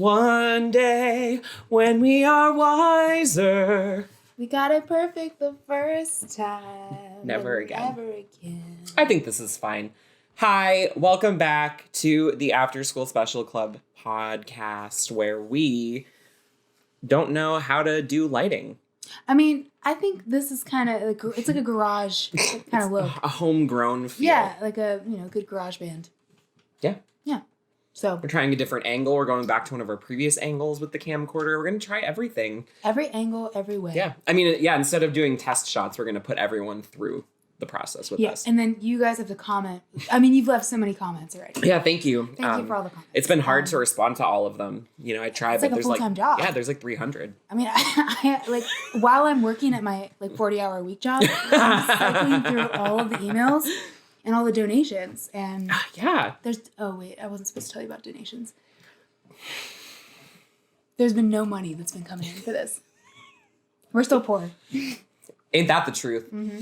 One day when we are wiser. We got it perfect the first time. Never again. Never again. I think this is fine. Hi, welcome back to the Afterschool Special Club podcast where we don't know how to do lighting. I mean, I think this is kind of like, it's like a garage kind of look. A homegrown feel. Yeah, like a, good garage band. Yeah. Yeah. So We're trying a different angle. We're going back to one of our previous angles with the camcorder. We're going to try everything. every angle, every way. Yeah. I mean, yeah, instead of doing test shots, we're going to put everyone through the process with us. And then you guys have to comment. I mean, you've left so many comments already. Yeah, thank you. Thank you for all the comments. It's been hard to respond to all of them. You know, I try, it's but like a there's full-time job. Yeah, there's like 300. I mean, I like while I'm working at my 40-hour a week job, I'm cycling through all of the emails and all the donations. And yeah. I wasn't supposed to tell you about donations. There's been no money that's been coming in for this. We're still poor. Ain't that the truth? Mm-hmm.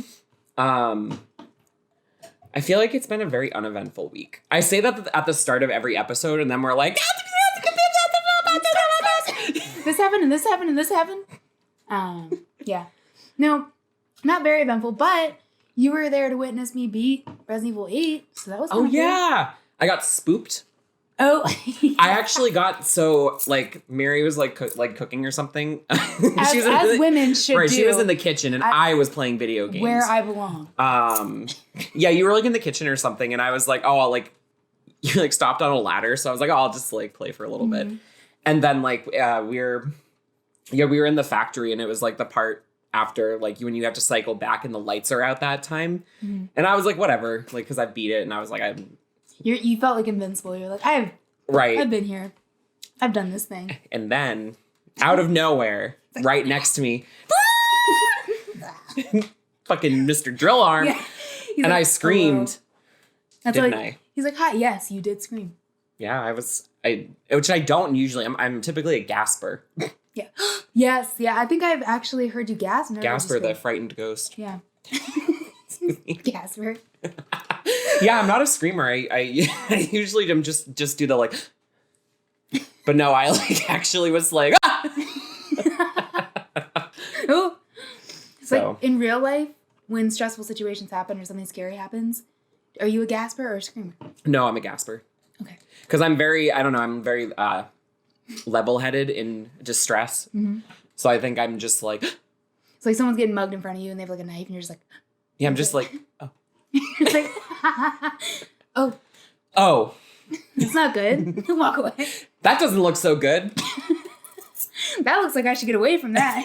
I feel like it's been a very uneventful week. I say that at the start of every episode, and then we're like, this happened and this happened and this happened. Yeah. No, not very eventful, but you were there to witness me beat Resident Evil 8, so that was oh, yeah. I got spooked. Oh. I actually got, Mary was cooking or something. As women should do. She was in the kitchen and I was playing video games. Where I belong. Yeah, you were in the kitchen or something and I was like, oh, you stopped on a ladder. So I was like, oh, I'll just play for a little bit. And then we were in the factory and it was the part after when you have to cycle back and the lights are out that time. And I was like, whatever, because I beat it and I was like, You felt like invincible. You're like, I've been here. I've done this thing. And then, out of nowhere, right next to me, fucking Mr. Drill Arm. Yeah. And I screamed. That's didn't I? He's like, hi, yes, you did scream. Yeah, which I don't usually. I'm typically a gasper. Yeah. Yes, yeah. I think I've actually heard you gasp. Gasper, the frightened ghost. Yeah. Gasper. Yeah, I'm not a screamer. I usually am just do the but no, I actually was Oh. So in real life, when stressful situations happen or something scary happens, are you a gasper or a screamer? No, I'm a gasper. Okay. Because I'm very level-headed in distress. Mm-hmm. So I think I'm just it's like someone's getting mugged in front of you and they have a knife and you're just yeah, I'm just oh. It's like, oh. It's not good. Walk away. That doesn't look so good. That looks like I should get away from that.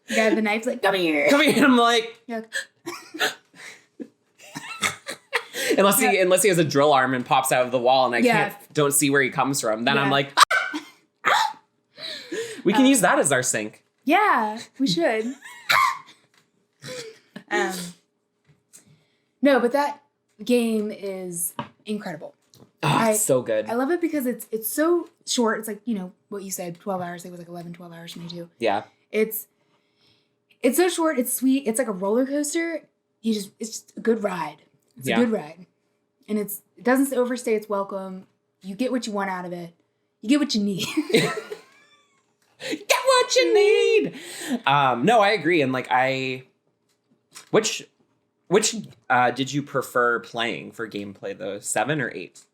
The guy with the knife's like, come here. Come here. And I'm like... You're unless he has a drill arm and pops out of the wall and I don't see where he comes from, then I'm like... We can use that as our sink. Yeah, we should. No, but that game is incredible. Oh, it's so good. I love it because it's so short. It's what you said, 12 hours. It was 12 hours for me too. Yeah. It's so short. It's sweet. It's like a roller coaster. It's just a good ride. It's a good ride. And it doesn't overstay its welcome. You get what you want out of it. You get what you need. Get what you need. No, I agree. And which did you prefer playing for gameplay though? 7 or 8?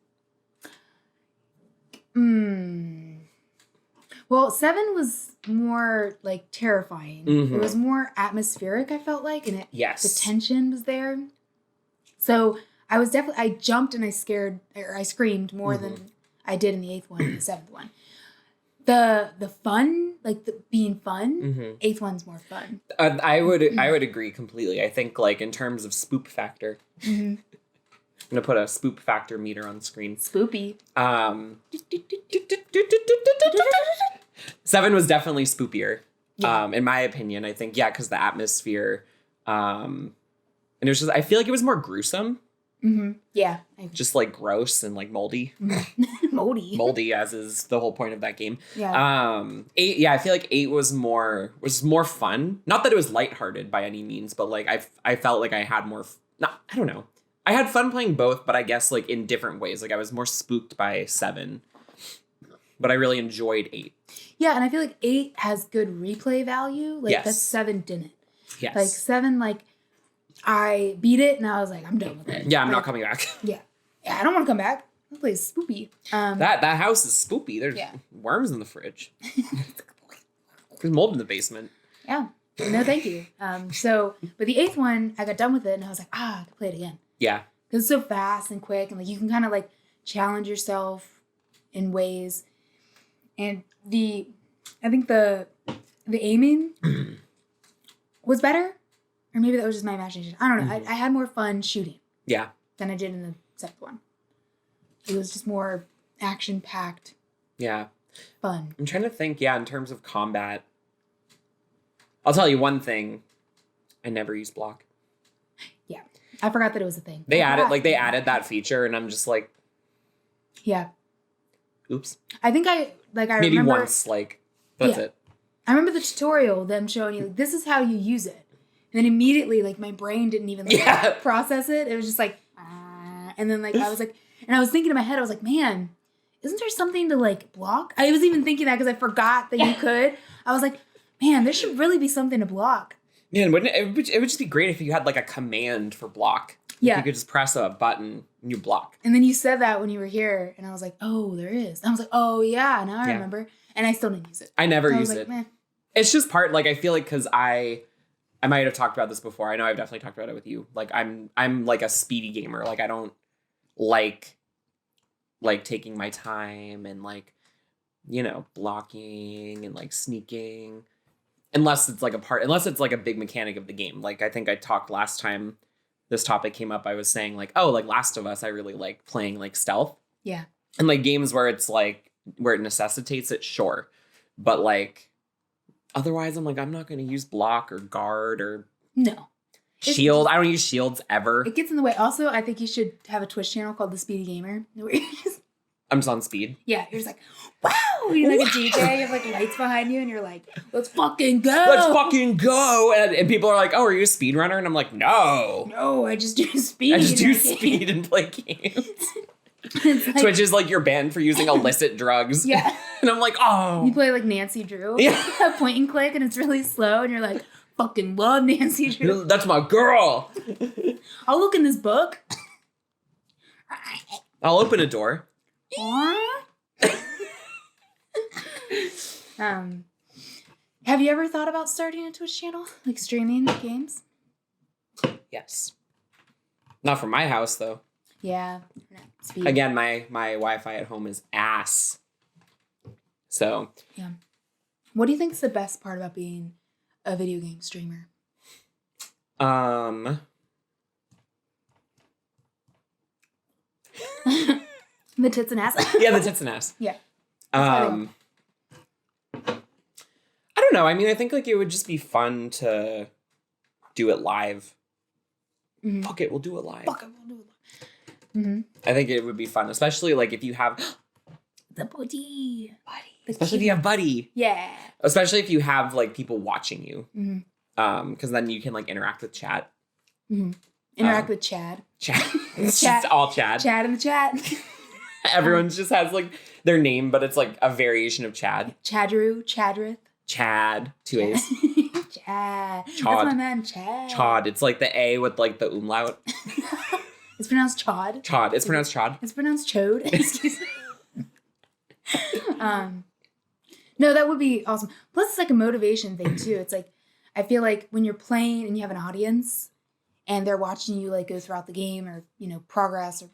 Well, 7 was more terrifying. Mm-hmm. It was more atmospheric, I felt like, and the tension was there. So I jumped and I screamed more than I did in the 8th one and the 7th one. The fun, being fun, 8th one's more fun. I would agree completely. I think in terms of spook factor. Mm-hmm. I'm gonna put a spook factor meter on the screen. Spoopy. 7 was definitely spoopier. Yeah. In my opinion, I think because the atmosphere, and it was just I feel like it was more gruesome. Mm-hmm. Yeah. Just gross and moldy. Moldy. Moldy, as is the whole point of that game. Yeah. 8, I feel like 8 was more fun. Not that it was lighthearted by any means, but I felt like I had more. I don't know. I had fun playing both, but I guess in different ways. I was more spooked by 7 but I really enjoyed 8. Yeah, and I feel like 8 has good replay value. Like, that 7 didn't. Yes. Like, 7, like, I beat it, and I was like, I'm done with it. Yeah, I'm like, not coming back. Yeah. Yeah, I don't want to come back. This place is spoopy. That house is spoopy. There's worms in the fridge. There's mold in the basement. Yeah. No, thank you. But the 8th one, I got done with it, and I was like, I can play it again. Yeah. Because it's so fast and quick, and, like, you can kind of, like, challenge yourself in ways. And I think the aiming was better. Or maybe that was just my imagination. I don't know. I had more fun shooting. Yeah. Than I did in the 7th one. It was just more action-packed. Yeah. Fun. I'm trying to think, in terms of combat. I'll tell you one thing. I never use block. Yeah. I forgot that it was a thing. They added that feature, and I'm just like... Yeah. Oops. I think I maybe remember... once, that's it. I remember the tutorial, them showing you, this is how you use it. And then immediately, my brain didn't even process it. It was just like, and then I was like, and I was thinking in my head, I was like, man, isn't there something to block? I was even thinking that because I forgot that you could. I was like, man, there should really be something to block. Man, wouldn't it would just be great if you had a command for block. Yeah. You could just press a button and you block. And then you said that when you were here, and I was like, oh, there is. And I was like, oh yeah, now I remember. And I still didn't use it. I never use it. Meh. It's just part, I feel like, because I might have talked about this before. I know I've definitely talked about it with you. I'm a speedy gamer. I don't like taking my time and blocking and sneaking. Unless it's a big mechanic of the game. I think I talked last time this topic came up. I was saying Last of Us, I really like playing stealth. Yeah. And games where it's where it necessitates it, sure. But otherwise, I'm I'm not going to use block or guard or shield. I don't use shields ever. It gets in the way. Also, I think you should have a Twitch channel called The Speedy Gamer. I'm just on speed. Yeah, you're just wow. You're a DJ. You have lights behind you, and you're like, let's fucking go. Let's fucking go. And people are like, oh, are you a speed runner? And I'm like, no. No, I just do speed. I just do speed and play games. Twitch is your band for using illicit drugs. Yeah. And I'm like, oh. You play Nancy Drew. Yeah. Point and click, and it's really slow, and you're like, fucking love Nancy Drew. That's my girl. I'll look in this book. I'll open a door. Have you ever thought about starting a Twitch channel? Streaming games? Yes. Not from my house, though. Yeah. Speed. Again, my Wi-Fi at home is ass. So. Yeah. What do you think is the best part about being a video game streamer? The tits and ass? Yeah, the tits and ass. Yeah. I don't know. I mean, I think it would just be fun to do it live. Mm-hmm. Fuck it, we'll do it live. Fuck it, we'll do it live. Mm-hmm. I think it would be fun, especially if you have the buddy. Especially if you have buddy. Yeah. Especially if you have people watching you. Mm-hmm. Because then you can interact with chat. Mm-hmm. Interact with Chad. Chad. It's just all Chad. Chad in the chat. Everyone just has their name, but it's a variation of Chad. Chadru, Chadrith. Chad, 2 A's. Chad. Chod. That's my man, Chad. Chod. It's the A with the umlaut. It's pronounced Chod. Chod. It's pronounced Chod. It's pronounced Chode. Excuse me. No, that would be awesome. Plus, it's a motivation thing too. It's I feel when you're playing and you have an audience and they're watching you go throughout the game or progress or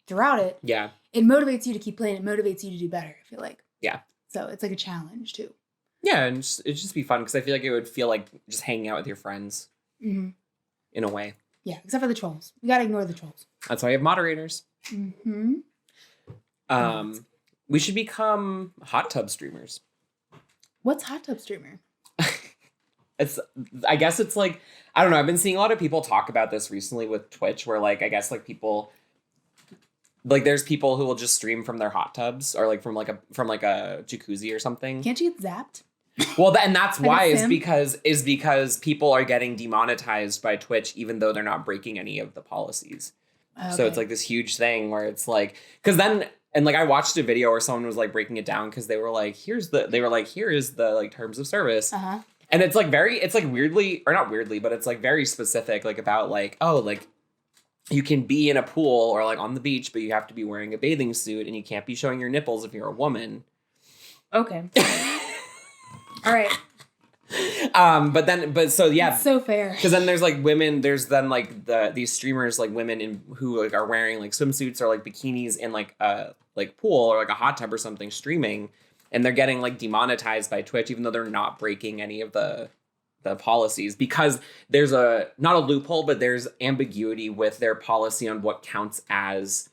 throughout it. Yeah. It motivates you to keep playing. It motivates you to do better. I feel Yeah. So it's a challenge too. Yeah, and it'd just be fun because I feel it would feel just hanging out with your friends. Mm-hmm. In a way. Yeah, except for the trolls. We gotta ignore the trolls. That's why you have moderators. Mm-hmm. We should become hot tub streamers. What's hot tub streamer? I guess it's I don't know. I've been seeing a lot of people talk about this recently with Twitch, where I guess people. There's people who will just stream from their hot tubs or from a jacuzzi or something. Can't you get zapped? Well, and that's why is because people are getting demonetized by Twitch even though they're not breaking any of the policies. Okay. So it's this huge thing where it's because then And like I watched a video where someone was like breaking it down because they were like, here is the like terms of service. And it's like it's like weirdly, or not weirdly, but it's like very specific, like about like, oh, like you can be in a pool or like on the beach, but you have to be wearing a bathing suit and you can't be showing your nipples if you're a woman. Okay. All right. But so yeah, it's so fair. Because then there's like women, there's then like these streamers, like women who like are wearing like swimsuits or like bikinis in like a like pool or like a hot tub or something streaming, and they're getting like demonetized by Twitch even though they're not breaking any of the policies, because there's not a loophole, but there's ambiguity with their policy on what counts as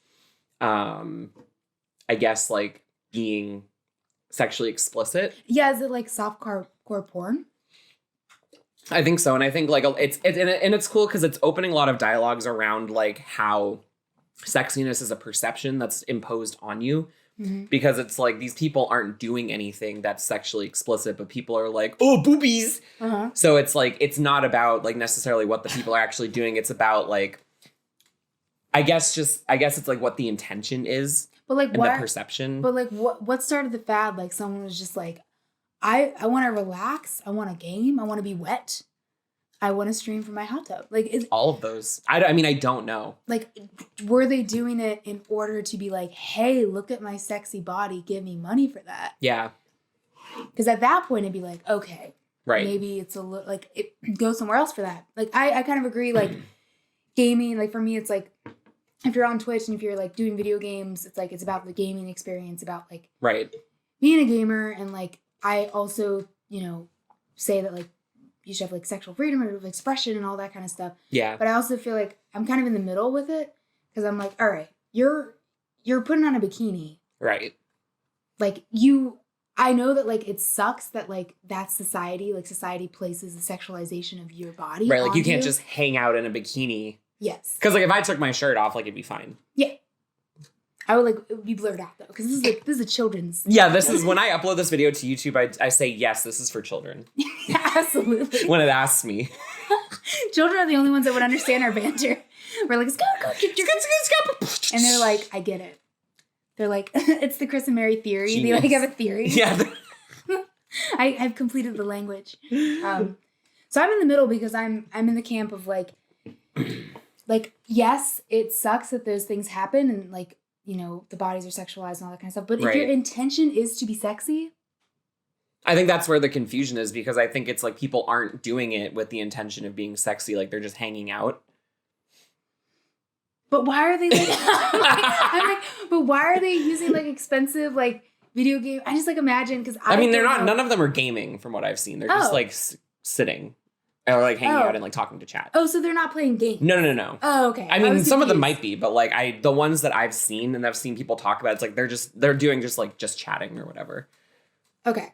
I guess like being sexually explicit. Yeah, is it like softcore porn? I think so, and I think like it's cool because it's opening a lot of dialogues around like how sexiness is a perception that's imposed on you, because it's like these people aren't doing anything that's sexually explicit, but people are like, oh, boobies. So it's like it's not about like necessarily what the people are actually doing. It's about like I guess it's like what the intention is. But like what the perception. But like what started the fad? Like someone was just like, I want to relax. I want a game. I want to be wet. I want to stream from my hot tub. Like all of those. I mean, I don't know. Like, were they doing it in order to be like, hey, look at my sexy body. Give me money for that. Yeah. Because at that point, it'd be like, okay. Right. Maybe it's a little, like, it goes somewhere else for that. Like, I kind of agree, like, gaming, like, for me, it's like, if you're on Twitch and if you're, like, doing video games, it's, like, it's about the gaming experience, about, like, right. being a gamer. And, like, I also, you know, say that, like, you should have, like, sexual freedom of expression and all that kind of stuff. Yeah. But I also feel like I'm kind of in the middle with it, because I'm like, all right, you're putting on a bikini. Right. Like, I know that, like, it sucks that, like, that society places the sexualization of your body. Right, like, you can't just hang out in a bikini. Yes. Because, like, if I took my shirt off, like, it'd be fine. Yeah. I would, like, it would be blurred out, though, because this is a children's... Yeah, this is... When I upload this video to YouTube, I say, yes, this is for children. Yeah, absolutely. When it asks me. Children are the only ones that would understand our banter. We're like, and they're like, I get it. They're like, it's the Chris and Mary theory. Genius. They, like, have a theory. Yeah. I've completed the language. So I'm in the middle, because I'm in the camp of, like, yes, it sucks that those things happen, and, like, you know, the bodies are sexualized and all that kind of stuff. But if your intention is to be sexy... I think that's where the confusion is, because I think it's like people aren't doing it with the intention of being sexy. Like, they're just hanging out. But why are they like... I'm like, but why are they using, like, expensive, like, video game? I just, like, imagine, because I mean, they're not... None of them are gaming, from what I've seen. They're just, like, sitting. Or, like, hanging out and, like, talking to chat. Oh, so they're not playing games? No. Oh, okay. I mean, some of them might be, but, like, the ones that I've seen and I've seen people talk about, it's like they're doing just chatting or whatever. Okay.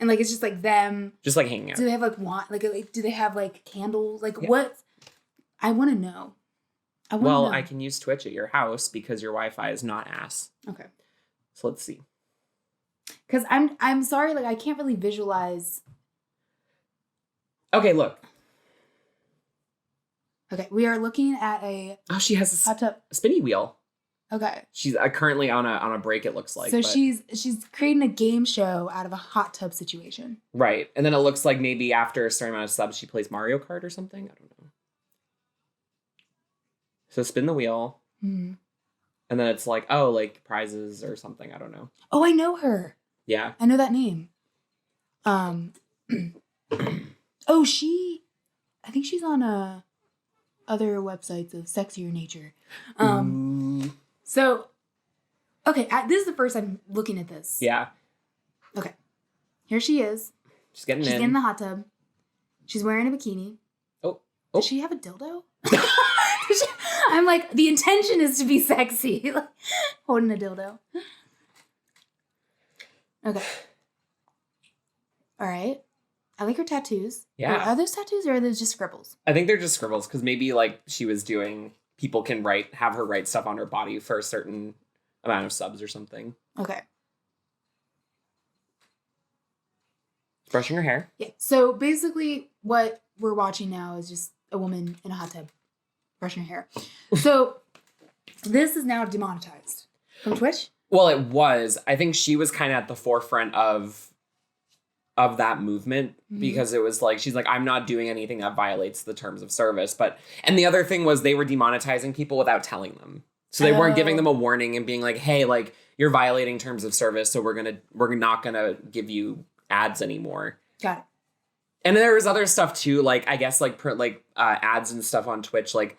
And, like, it's just, like, them... Just, like, hanging out. Do they have, like, do they have, like, candles? Like, what? I want to know. I can use Twitch at your house because your Wi-Fi is not ass. Okay. So let's see. Because I'm sorry, like, I can't really visualize... Okay, look. Okay, we are looking at a... Oh, she has hot tub. A spinny wheel. Okay. She's currently on a break, it looks like. So she's creating a game show out of a hot tub situation. Right. And then it looks like maybe after a certain amount of subs, she plays Mario Kart or something. I don't know. So spin the wheel. Mm-hmm. And then it's like, oh, like prizes or something. I don't know. Oh, I know her. Yeah. I know that name. Oh, I think she's on other websites of sexier nature. So, okay, this is the first I'm looking at this. Yeah. Okay. Here she is. She's getting in the hot tub. She's wearing a bikini. Oh. Does she have a dildo? I'm like, the intention is to be sexy. Like, holding a dildo. Okay. All right. I like her tattoos. Yeah. Are those tattoos or are those just scribbles? I think they're just scribbles, because maybe like she was doing, people can have her write stuff on her body for a certain amount of subs or something. Okay. Brushing her hair. Yeah. So basically what we're watching now is just a woman in a hot tub brushing her hair. So this is now demonetized from Twitch. Well, it was. I think she was kind of at the forefront of that movement because it was like, she's like, I'm not doing anything that violates the terms of service. And the other thing was they were demonetizing people without telling them. So they weren't giving them a warning and being like, hey, like, you're violating terms of service, so we're not gonna give you ads anymore. Got it. And there was other stuff too, like, I guess, like, ads and stuff on Twitch, like,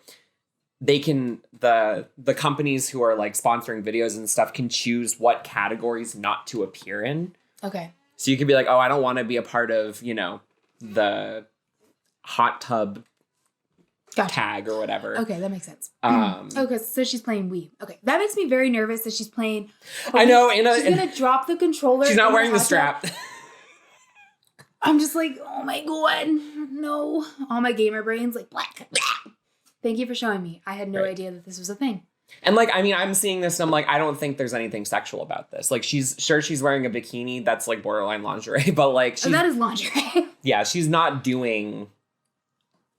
they can, the companies who are, like, sponsoring videos and stuff can choose what categories not to appear in. Okay. So you could be like, oh, I don't want to be a part of, you know, the hot tub tag or whatever. Okay, that makes sense. Okay, so she's playing Wii. Okay, that makes me very nervous that she's playing. I know. She's gonna drop the controller. She's not wearing the strap. I'm just like, oh my god, no! All my gamer brains like black. Thank you for showing me. I had no idea that this was a thing. And like, I mean, I'm seeing this and I'm like, I don't think there's anything sexual about this. Like, she's wearing a bikini that's like borderline lingerie, but like, that is lingerie. Yeah, she's not doing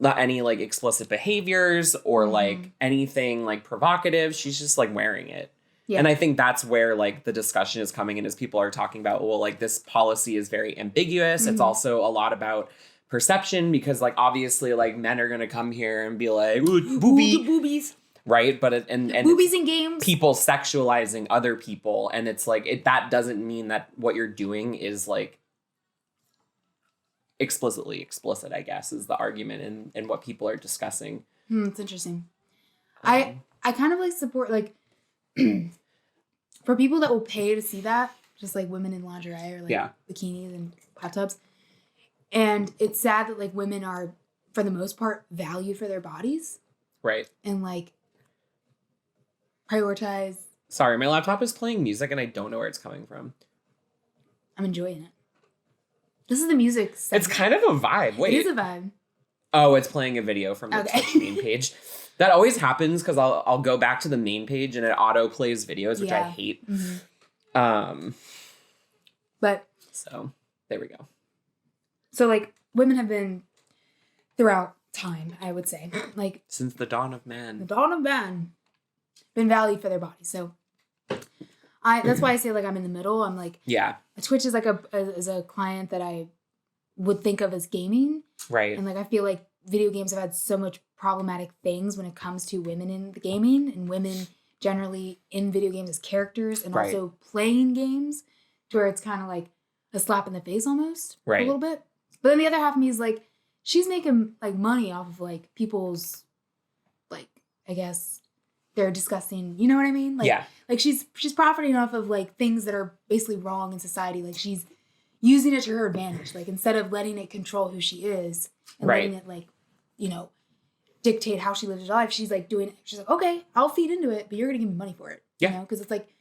not any like explicit behaviors or like anything like provocative. She's just like wearing it. Yeah. And I think that's where like the discussion is coming in as people are talking about, well, like this policy is very ambiguous. It's also a lot about perception because like obviously like men are going to come here and be like, ooh, boobies. Right. But and boobies in games, people sexualizing other people. And it's like that doesn't mean that what you're doing is like explicitly explicit, I guess, is the argument and what people are discussing. It's interesting. I kind of like support like for people that will pay to see that, just like women in lingerie or like bikinis and hot tubs. And it's sad that like women are, for the most part, valued for their bodies. Right. And like prioritize. Sorry, my laptop is playing music and I don't know where it's coming from. I'm enjoying it. This is the music segment. It's kind of a vibe. Wait. It is a vibe. Oh, it's playing a video from the Twitch main page. That always happens because I'll go back to the main page and it auto plays videos, which I hate. But so there we go. So like women have been throughout time, I would say, like since the dawn of man. The dawn of man, been valued for their bodies. So that's why I say like I'm in the middle. I'm like Twitch is like a client that I would think of as gaming, right? And like I feel like video games have had so much problematic things when it comes to women in the gaming and women generally in video games as characters and also playing games, to where it's kind of like a slap in the face almost, a little bit. But then the other half of me is like, she's making like money off of like people's, like, I guess they're discussing, you know what I mean? Like, like she's profiting off of like things that are basically wrong in society. Like she's using it to her advantage. Like instead of letting it control who she is and letting it like, you know, dictate how she lives her life, she's like doing it. She's like, okay, I'll feed into it, but you're gonna give me money for it. You know, because it's like,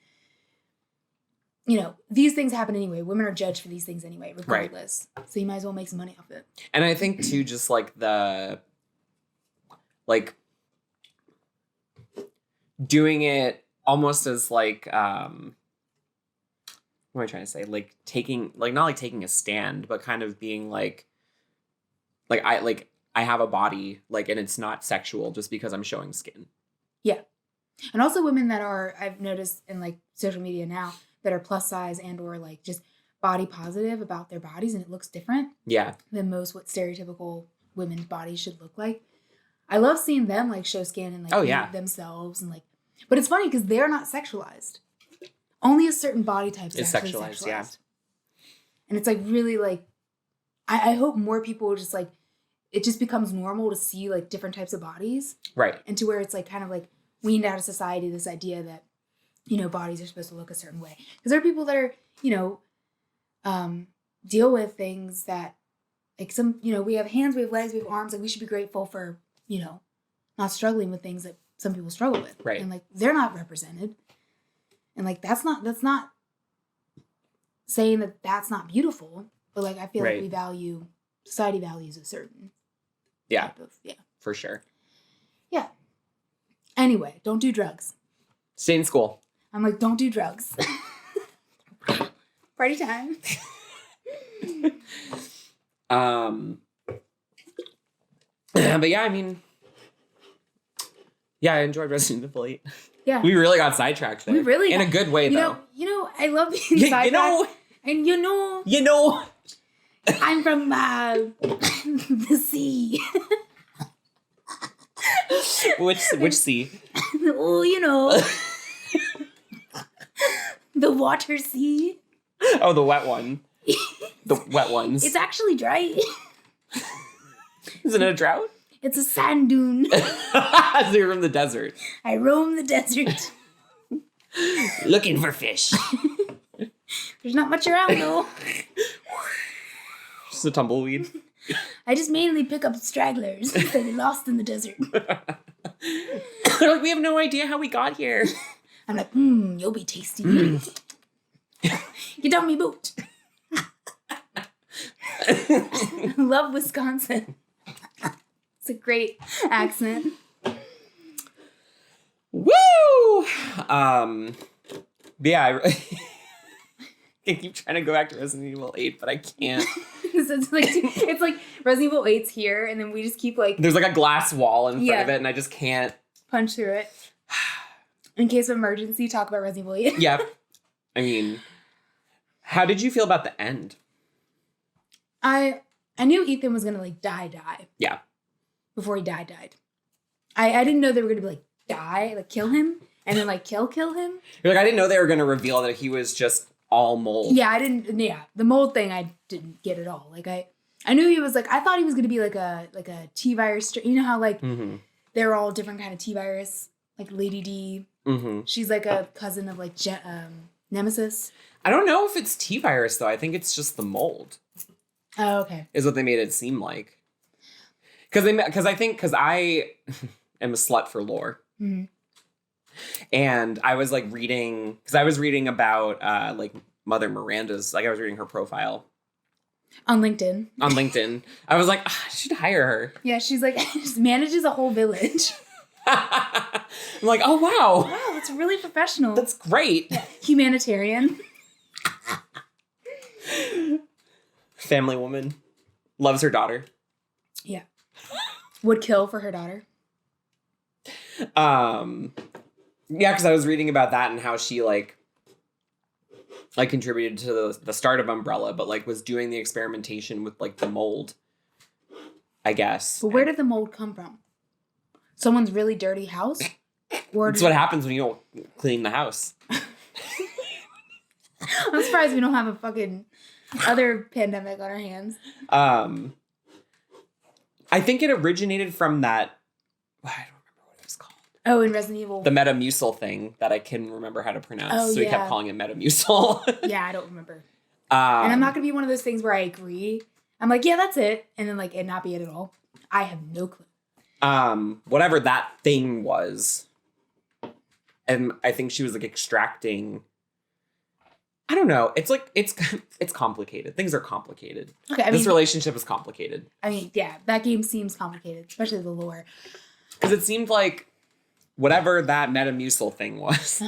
you know, these things happen anyway. Women are judged for these things anyway, regardless. So you might as well make some money off it. And I think too, just like doing it almost as like what am I trying to say? Like taking, like not like taking a stand, but kind of being like I have a body, like, and it's not sexual just because I'm showing skin. Yeah. And also women that are, I've noticed in like social media now, that are plus size and or like just body positive about their bodies, and it looks different than most what stereotypical women's bodies should look like. I love seeing them like show skin and like themselves and like, but it's funny because they're not sexualized. Only a certain body type is actually sexualized. Yeah. And it's like really like, I hope more people just like, it just becomes normal to see like different types of bodies. Right. And to where it's like kind of like weaned out of society, this idea that, you know, bodies are supposed to look a certain way. Because there are people that are, you know, deal with things that, like some, you know, we have hands, we have legs, we have arms, like we should be grateful for, you know, not struggling with things that some people struggle with. Right. And like, they're not represented. And like, that's not saying that that's not beautiful, but like, I feel like society values a certain type of, for sure. Yeah. Anyway, don't do drugs. Stay in school. I'm like, don't do drugs. Party time. But yeah, I mean, yeah, I enjoyed Resident Evil 8. Yeah. We really got sidetracked there. We really in a good way, though. I love being sidetracked. And you know. I'm from the sea. Which sea? Oh, the water sea. Oh, the wet one. The wet ones. It's actually dry. Isn't it a drought? It's a sand dune. So you're from the desert. I roam the desert. Looking for fish. There's not much around, though. Just a tumbleweed. I just mainly pick up stragglers that are lost in the desert. They're like, we have no idea how we got here. I'm like, you'll be tasty. Get on me boat. I love Wisconsin. It's a great accent. Woo! Yeah, I keep trying to go back to Resident Evil 8, but I can't. It's like Resident Evil 8's here, and then we just keep like... There's like a glass wall in front of it, and I just can't... punch through it. In case of emergency, talk about Resident Evil 8. Yep. I mean, how did you feel about the end? I knew Ethan was gonna like die. Yeah. Before he died. I didn't know they were gonna be like die, like kill him, and then like kill him. You're like, I didn't know they were gonna reveal that he was just all mold. Yeah, I didn't. Yeah, the mold thing I didn't get at all. Like I knew he was like, I thought he was gonna be like a T virus. You know how like they're all different kind of T virus. Like Lady D. Mm-hmm. She's like a cousin of like Nemesis. I don't know if it's T virus though. I think it's just the mold. Oh, okay. Is what they made it seem like. Because I am a slut for lore. Mm-hmm. And I was like reading about like Mother Miranda's, like I was reading her profile. On LinkedIn. I was like, I should hire her. Yeah, she's like, she manages a whole village. I'm like, oh, wow. Wow, that's really professional. That's great. Yeah. Humanitarian. Family woman. Loves her daughter. Yeah. Would kill for her daughter. Yeah, because I was reading about that and how she like contributed to the start of Umbrella, but like was doing the experimentation with like the mold, I guess. But where did the mold come from? Someone's really dirty house? That's what happens when you don't clean the house. I'm surprised we don't have a fucking other pandemic on our hands. I think it originated from that. I don't remember what it was called. Oh, in Resident Evil. The Metamucil thing that I can remember how to pronounce. Oh, so we kept calling it Metamucil. Yeah, I don't remember. And I'm not going to be one of those things where I agree. I'm like, yeah, that's it. And then like it not be it at all. I have no clue. Whatever that thing was. And I think she was like extracting. I don't know. It's like, it's complicated. Things are complicated. Okay. This relationship is complicated. I mean, yeah, that game seems complicated, especially the lore. Because it seemed like whatever that Metamucil thing was,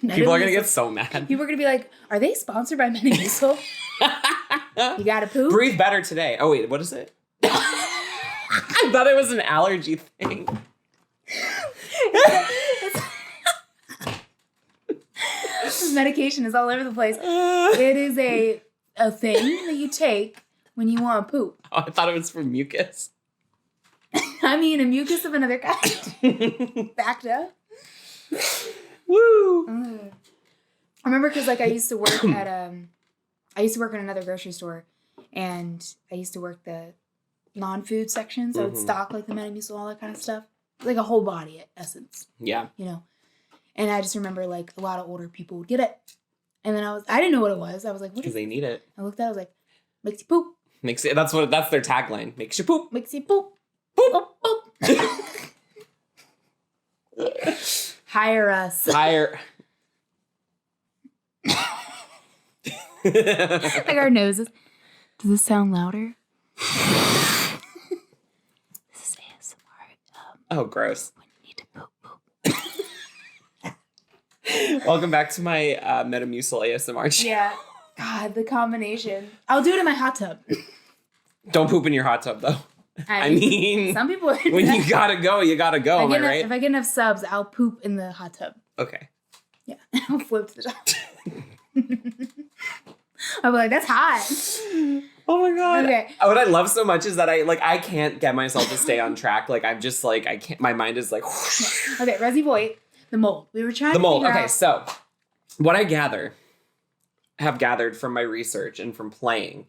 people are going to get so mad. People are going to be like, are they sponsored by Metamucil? You got to poop? Breathe better today. Oh, wait, what is it? I thought it was an allergy thing. This medication is all over the place. It is a thing that you take when you want to poop. Oh, I thought it was for mucus. I mean, a mucus of another kind. Backed up. Woo! I remember because like I used to work at I used to work in another grocery store, and I used to work the non-food section, so I would stock like the Metamucil, all that kind of stuff, like a whole body essence. Yeah, you know. And I just remember like a lot of older people would get it, and then I didn't know what it was. I was like, what? Because they need it. I looked at it, I was like, makes you poop. That's their tagline. Makes you poop. Makes you poop. Poop. Poop. Hire us. Hire. Like our noses. Does this sound louder? This is ASMR. Oh, gross. When you need to poop. Welcome back to my Metamucil ASMR channel. Yeah. God, the combination. I'll do it in my hot tub. Don't poop in your hot tub, though. I mean, some people. When you gotta go, you gotta go. Am I right? If I get enough subs, I'll poop in the hot tub. Okay. Yeah. I'll flip to the top. I'll be like, that's hot. Oh my God. Okay. What I love so much is that I can't get myself to stay on track. Like, I'm just like, I can't, my mind is like. Yeah. Okay, Resi Voight, the mold. We were trying to figure out. So what I have gathered from my research and from playing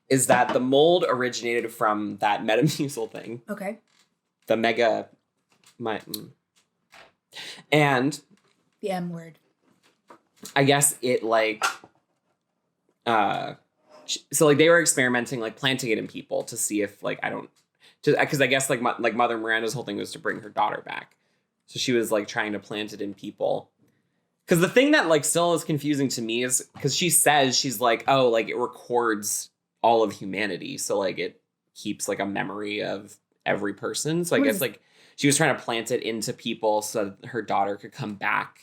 is that the mold originated from that Metamucil thing. Okay. The and the M word. I guess it like so like they were experimenting like planting it in people to see if like because I guess like Mother Miranda's whole thing was to bring her daughter back. So she was like trying to plant it in people. Because the thing that like still is confusing to me is because she says she's like, oh, like it records all of humanity. So like it keeps like a memory of every person. So I guess like she was trying to plant it into people so that her daughter could come back.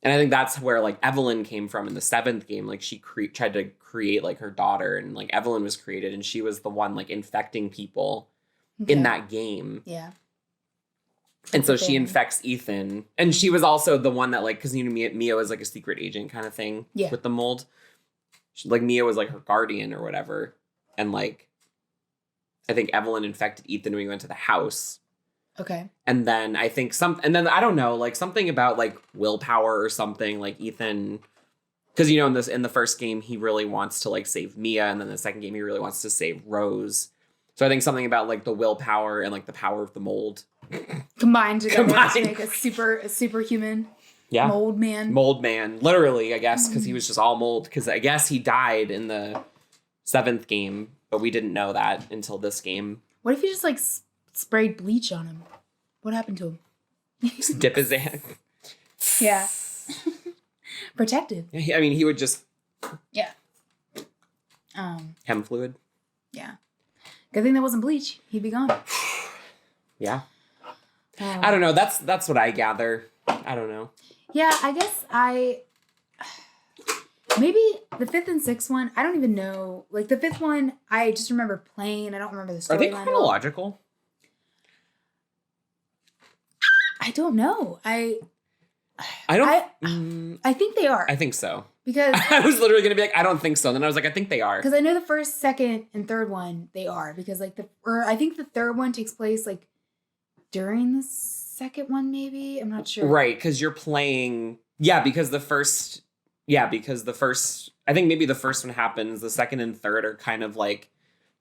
And I think that's where like Evelyn came from in the 7th game. Like she tried to create like her daughter, and like Evelyn was created, and she was the one like infecting people in that game. Yeah. And so she infects Ethan, and she was also the one that like, because you know Mia was like a secret agent kind of thing with the mold. Like Mia was like her guardian or whatever, and like I think Evelyn infected Ethan when we went to the house. Okay. And then I think and then I don't know, like something about like willpower or something, like Ethan, because you know in the first game he really wants to like save Mia, and then the second game he really wants to save Rose. So I think something about like the willpower and like the power of the mold combined together to make a superhuman mold man. Mold man, literally, I guess, because he was just all mold. Because I guess he died in the 7th game, but we didn't know that until this game. What if you just like sprayed bleach on him? What happened to him? Just dip his hand. Yeah. Protected. I mean, he would just. Yeah. Chem fluid. Yeah. Good thing that wasn't bleach. He'd be gone. Yeah. I don't know. That's what I gather. I don't know. Yeah, I guess maybe the 5th and 6th one, I don't even know. Like the 5th one, I just remember playing. I don't remember the storyline. Are they chronological? I don't know. I think they are. I think so. Because I was literally going to be like, I don't think so. And then I was like, I think they are. Because I know the 1st, 2nd, and 3rd one, they are. Because like I think the 3rd one takes place like during the 2nd one, maybe? I'm not sure. Right, because you're playing... because the first... I think maybe the first one happens. The 2nd and 3rd are kind of like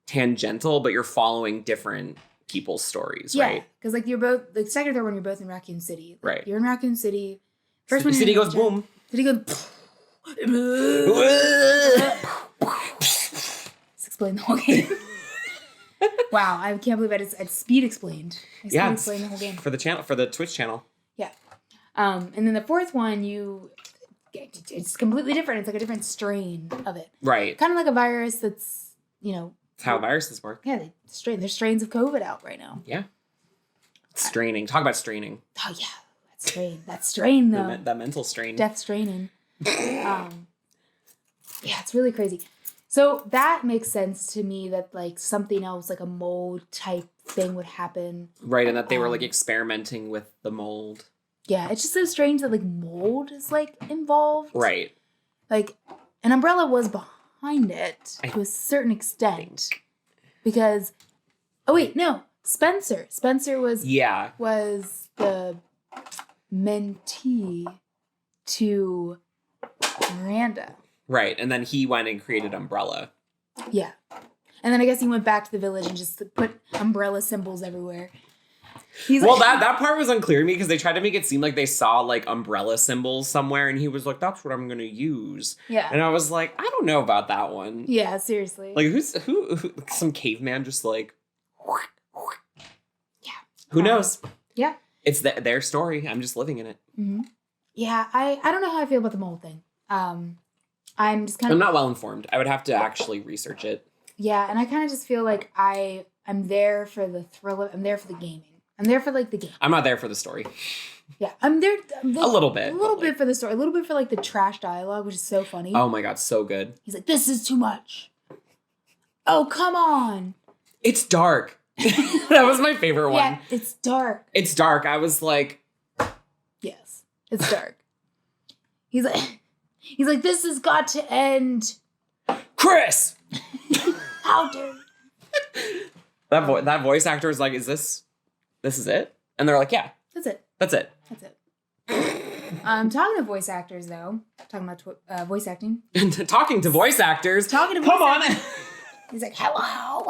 tangential, but you're following different people's stories, right? Yeah, because like you're both... The 2nd and 3rd one, you're both in Raccoon City. Like, right. You're in Raccoon City. First one... City goes boom. City goes... Let's explain the whole game. Wow, I can't believe I speed explained. Explained the whole game for the channel, for the Twitch channel. Yeah, and then the 4th one, it's completely different. It's like a different strain of it, right? Kind of like a virus that's That's how viruses work. Yeah, there's strains of COVID out right now. Yeah, straining. Talk about straining. Oh yeah, that strain though. That mental strain. Death straining. Yeah, it's really crazy. So that makes sense to me that like something else, like a mold type thing would happen. Right, and that they were like experimenting with the mold. Yeah, it's just so strange that like mold is like involved. Right. Like an umbrella was behind it to a certain extent. Because Spencer. Spencer was the mentee to Miranda. Right, and then he went and created Umbrella. Yeah. And then I guess he went back to the village and just put umbrella symbols everywhere. That part was unclear to me because they tried to make it seem like they saw like umbrella symbols somewhere, and he was like, that's what I'm going to use. Yeah. And I was like, I don't know about that one. Yeah, seriously. Like, who some caveman just like... Yeah. Who knows? Yeah. It's their story. I'm just living in it. Mm-hmm. Yeah, I don't know how I feel about the mold thing. I'm just kind of... I'm not well informed. I would have to actually research it. Yeah, and I kind of just feel like I'm there for the thrill. I'm there for the gaming. I'm there for like the game. I'm not there for the story. Yeah, I'm there a little bit. A little bit for the story. A little bit for like the trash dialogue, which is so funny. Oh my god, so good. He's like, this is too much. Oh, come on. It's dark. That was my favorite one. Yeah, it's dark. It's dark. I was like... Yes. It's dark. He's like, this has got to end. Chris! How dare you? That voice actor is like, this is it? And they're like, yeah. That's it. That's it. Talking to voice actors, though. Talking about voice acting. Talking to voice actors. Come on. He's like, hello.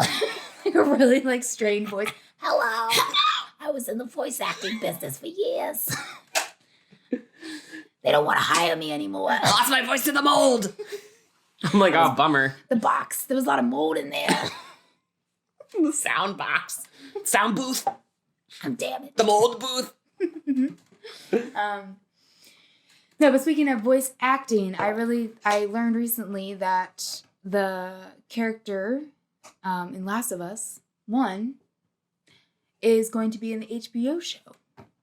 Like a really like strained voice. Hello. I was in the voice acting business for years. They don't want to hire me anymore. I lost my voice to the mold. I'm like, oh, bummer. The box. There was a lot of mold in there. The sound box. Sound booth. Oh, damn it. The mold booth. No, but speaking of voice acting, I learned recently that the character in Last of Us 1 is going to be in the HBO show.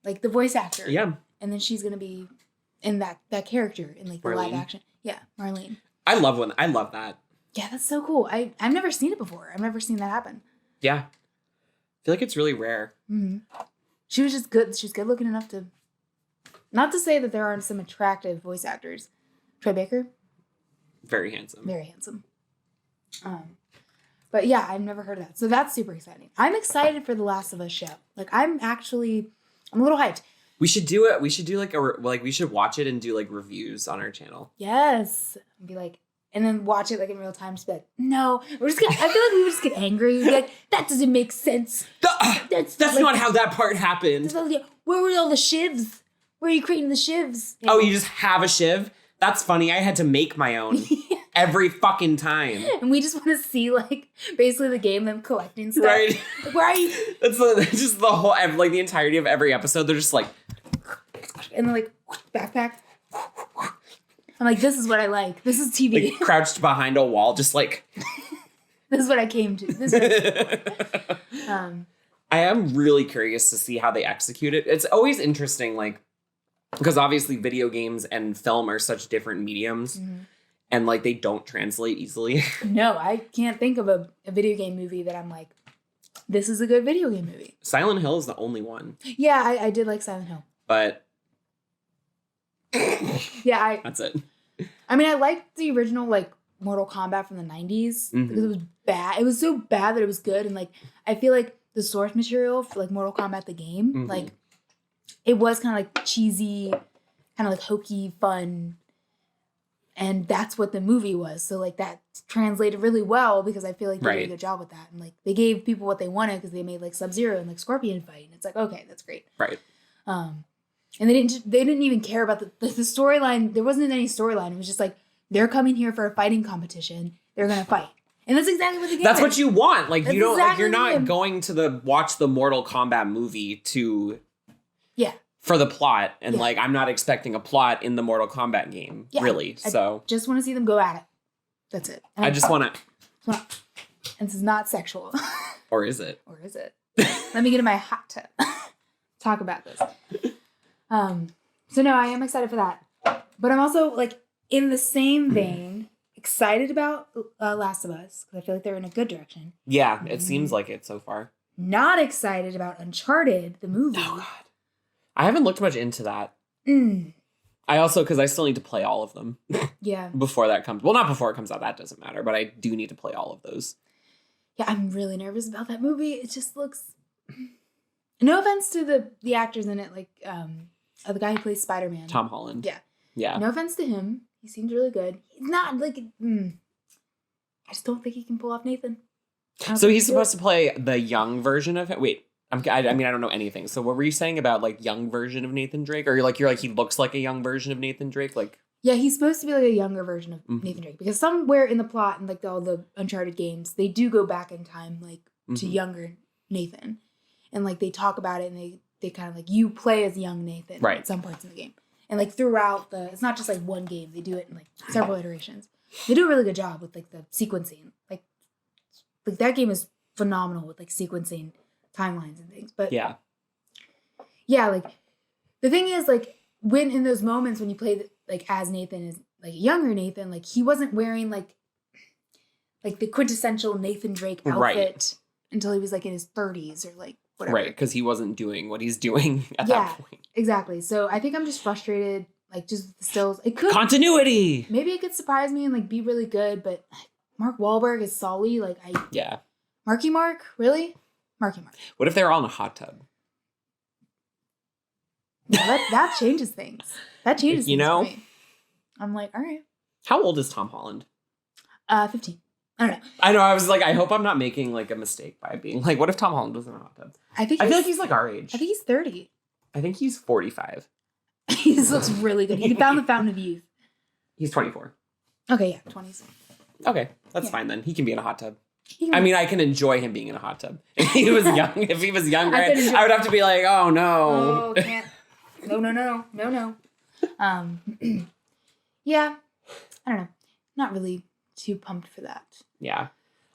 Like the voice actor. Yeah. And then she's going to be in that character in like the live action. Yeah, Marlene. I love that. Yeah, that's so cool. I've never seen it before. I've never seen that happen. Yeah. I feel like it's really rare. Mm-hmm. She was just good. She was good looking enough to... Not to say that there aren't some attractive voice actors. Troy Baker? Very handsome. Very handsome. But yeah, I've never heard of that. So that's super exciting. I'm excited for the Last of Us show. Like, I'm a little hyped. We should do it. We should do we should watch it and do like reviews on our channel. Yes. And be like, and then watch it like in real time. Just be like, no, I feel like we would just get angry. We'd be like, that doesn't make sense. That's like, not how that part happened. Where were all the shivs? Where are you creating the shivs? Oh, you just have a shiv? That's funny. I had to make my own every fucking time. And we just want to see, like, basically the game, them collecting stuff. Right. Like, where are you? That's just the whole, like, the entirety of every episode. They're just like... And then, like, backpack. I'm like, this is what I like. This is TV. Like, crouched behind a wall, just like... This is what I came to. I am really curious to see how they execute it. It's always interesting, like... Because obviously video games and film are such different mediums. Mm-hmm. And, like, they don't translate easily. No, I can't think of a video game movie that I'm like, this is a good video game movie. Silent Hill is the only one. Yeah, I did like Silent Hill. But... yeah, That's it. I mean, I liked the original, like, Mortal Kombat from the 90s. Mm-hmm. Because it was bad. It was so bad that it was good. And, like, I feel like the source material for, like, Mortal Kombat the game, mm-hmm. like... It was kind of like cheesy, kind of like hokey, fun. And that's what the movie was. So like that translated really well because I feel like they did a good job with that. And like they gave people what they wanted because they made like Sub-Zero and like Scorpion fight. And it's like, okay, that's great. Right. And they didn't even care about the storyline. There wasn't any storyline. It was just like, they're coming here for a fighting competition. They're going to fight. And that's exactly what the game That's is. what you want. Like, that's you don't, exactly like, you're not going to watch the Mortal Kombat movie to... Yeah. For the plot. And, like, I'm not expecting a plot in the Mortal Kombat game, really. So I just want to see them go at it. That's it. And I just want to... And this is not sexual. Or is it? Or is it? Let me get in my hot tub. Talk about this. So, no, I am excited for that. But I'm also, like, in the same vein, excited about Last of Us. Because I feel like they're in a good direction. Yeah, it seems like it so far. Not excited about Uncharted, the movie. Oh, God. I haven't looked much into that. I also, because I still need to play all of them. Yeah. Before that comes. Well, not before it comes out. That doesn't matter. But I do need to play all of those. Yeah, I'm really nervous about that movie. It just looks... No offense to the actors in it, like the guy who plays Spider-Man. Tom Holland. Yeah. Yeah. No offense to him. He seems really good. He's not like... I just don't think he can pull off Nathan. So he's supposed to play the young version of it? Wait. I mean, I don't know anything. So what were you saying about, like, young version of Nathan Drake? Or you're like, he looks like a young version of Nathan Drake? Like, yeah, he's supposed to be, like, a younger version of Nathan Drake. Because somewhere in the plot, in, like, all the Uncharted games, they do go back in time, like, to younger Nathan. And, like, they talk about it, and they kind of, like, you play as young Nathan at some parts in the game. And, like, throughout it's not just, like, one game. They do it in, like, several iterations. They do a really good job with, like, the sequencing. Like that game is phenomenal with, like, sequencing timelines and things. But yeah, like the thing is, like, when in those moments when you play like as Nathan is like younger Nathan, like he wasn't wearing like the quintessential Nathan Drake outfit until he was like in his 30s or like whatever. Right, because he wasn't doing what he's doing at that point. Exactly. So I think I'm just frustrated, like, just with the stills. It could... Continuity! Maybe it could surprise me and, like, be really good, but Mark Wahlberg is Sully. Like, Yeah. Marky Mark? Really? Marky Mark. What if they're all in a hot tub? That changes things. That changes things for me. I'm like, all right. How old is Tom Holland? 15. I don't know. I know. I was like, I hope I'm not making like a mistake by being like, what if Tom Holland was in a hot tub? I feel like he's like our age. I think he's 30. I think he's 45. He looks really good. He found the fountain of youth. He's 24. Okay, yeah, 20s. Okay, that's fine then. He can be in a hot tub. I mean, I can enjoy him being in a hot tub. If he was young, if he was younger, I would have to be like, oh no. Oh, can't. No. Yeah, I don't know. Not really too pumped for that. Yeah.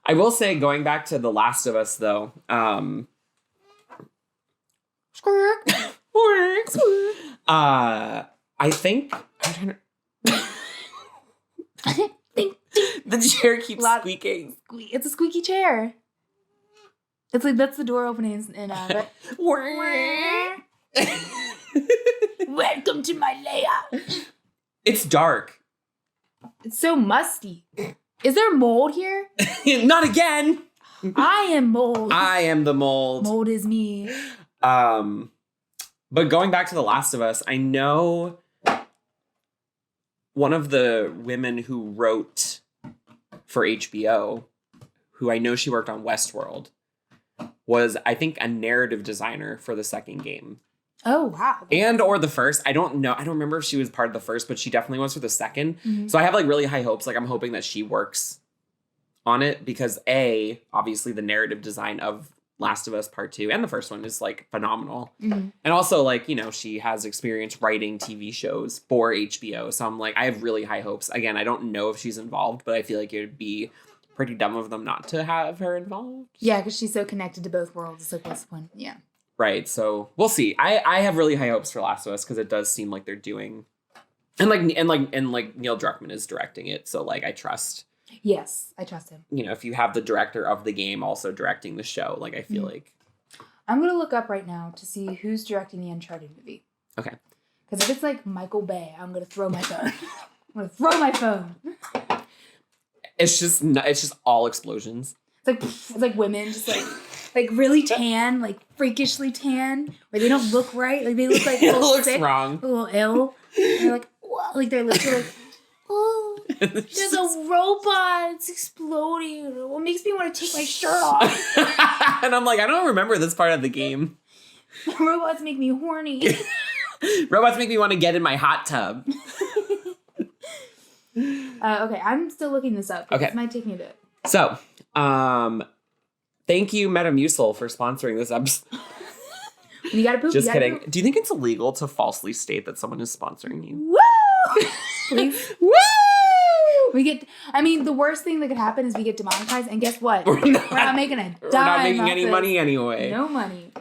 I will say, going back to The Last of Us, though, I think the chair keeps squeaking. It's a squeaky chair. It's like that's the door opening in Welcome to my lair. It's dark. It's so musty. Is there mold here? Not again. I am mold. I am the mold. Mold is me. But going back to The Last of Us, I know one of the women who wrote for HBO, who I know she worked on Westworld, was, I think, a narrative designer for the second game. Oh, wow. And or the first. I don't know. I don't remember if she was part of the first, but she definitely was for the second. Mm-hmm. So I have like really high hopes. Like I'm hoping that she works on it because obviously the narrative design of Last of Us Part 2 and the first one is like phenomenal. Mm-hmm. And also like, she has experience writing TV shows for HBO. So I'm like, I have really high hopes. Again, I don't know if she's involved, but I feel like it would be pretty dumb of them not to have her involved. Yeah, because she's so connected to both worlds. It's like, what's the point? Yeah. Right. So we'll see. I have really high hopes for Last of Us because it does seem like they're doing, and Neil Druckmann is directing it. So like I trust. Yes, I trust him. If you have the director of the game also directing the show, like I feel like. I'm gonna look up right now to see who's directing the Uncharted movie. Okay. Because if it's like Michael Bay, I'm gonna throw my phone. I'm gonna throw my phone. It's just all explosions. It's like women just like really tan, like freakishly tan, where they don't look right. Like they look like a little sick, wrong. a little ill. And they're like, whoa, like their lips are like, oh, there's a robot. It's exploding. What makes me want to take my shirt off? And I'm like, I don't remember this part of the game. Robots make me horny. Robots make me want to get in my hot tub. Okay, I'm still looking this up. Okay. This might take me a bit. So, thank you, Metamucil, for sponsoring this episode. You gotta poop. Just kidding. Do you think it's illegal to falsely state that someone is sponsoring you? Woo! Please. Woo! The worst thing that could happen is we get demonetized, and guess what? We're not making a dime. We're not making any money anyway. No money.